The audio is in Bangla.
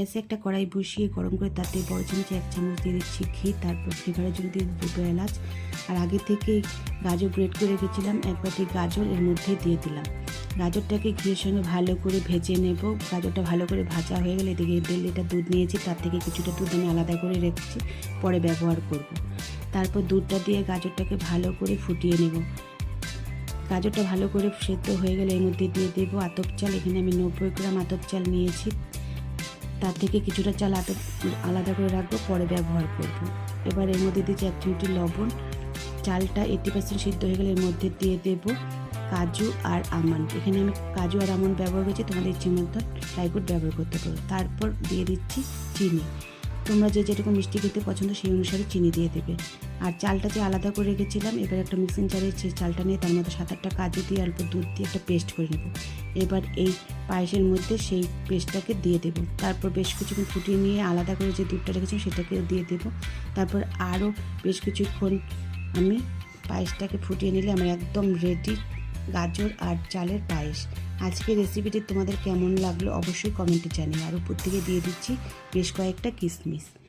গ্যাসে একটা কড়াই বসিয়ে গরম করে তাতে বড় চামচে 1 চামচ দিয়ে দিচ্ছি ঘি, তারপর ফ্লেভারের জন্য দিয়ে দুটো এলাচ, আর আগে থেকে গাজর গ্রেট করে রেখেছিলাম 1 বাটি গাজর এর মধ্যে দিয়ে দিলাম। গাজরটাকে ঘিয়ের সঙ্গে ভালো করে ভেজে নেব। গাজরটা ভালো করে ভাজা হয়ে গেলে এদিকে 1.5 লিটার দুধ নিয়েছি, তার থেকে কিছুটা দুধ আমি আলাদা করে রেখেছি, পরে ব্যবহার করব। তারপর দুধটা দিয়ে গাজরটাকে ভালো করে ফুটিয়ে নেব। গাজরটা ভালো করে সেদ্ধ হয়ে গেলে এর মধ্যে দিয়ে দেব আতপ চাল। এখানে আমি 90 গ্রাম আতপ চাল নিয়েছি, তার থেকে কিছুটা চাল আলাদা করে রাখবো, পরে ব্যবহার করব। এবার এর মধ্যে দিচ্ছি 1 চিমটি লবণ। চালটা 80% সিদ্ধ হয়ে গেলে এর মধ্যে দিয়ে দেব কাজু আর আমন্ড। এখানে আমি কাজু আর আমন্ড ব্যবহার করছি, তোমাদের ইচ্ছে মতো ড্রাই ফ্রুট ব্যবহার করতে পারো। তারপর দিয়ে দিচ্ছি চিনি। তোমরা যে যেরকম মিষ্টি খেতে পছন্দ সেই অনুসারে চিনি দিয়ে দেবে। আর চালটা যে আলাদা করে রেখেছিলাম, এবার একটা মিক্সিং জারে সেই চালটা নিয়ে তার মধ্যে 7-8টা কাজু দিয়ে অল্প দুধ দিয়ে একটা পেস্ট করে নেব। এবার এই পায়েসের মধ্যে সেই পেস্টটাকে দিয়ে দেব। তারপর বেশ কিছুক্ষণ ফুটিয়ে নিয়ে আলাদা করে যে দুধটা রেখেছিলাম সেটাকে দিয়ে দেব। তারপর আরও বেশ কিছুক্ষণ আমি পায়েসটাকে ফুটিয়ে নিলে আমার একদম রেডি গাজর আর চালের পায়েস। আজকের রেসিপিটি তোমাদের কেমন লাগলো অবশ্যই কমেন্টে জানিও। আর উপর থেকে দিয়ে দিচ্ছি বেশ কয়েকটা কিশমিশ।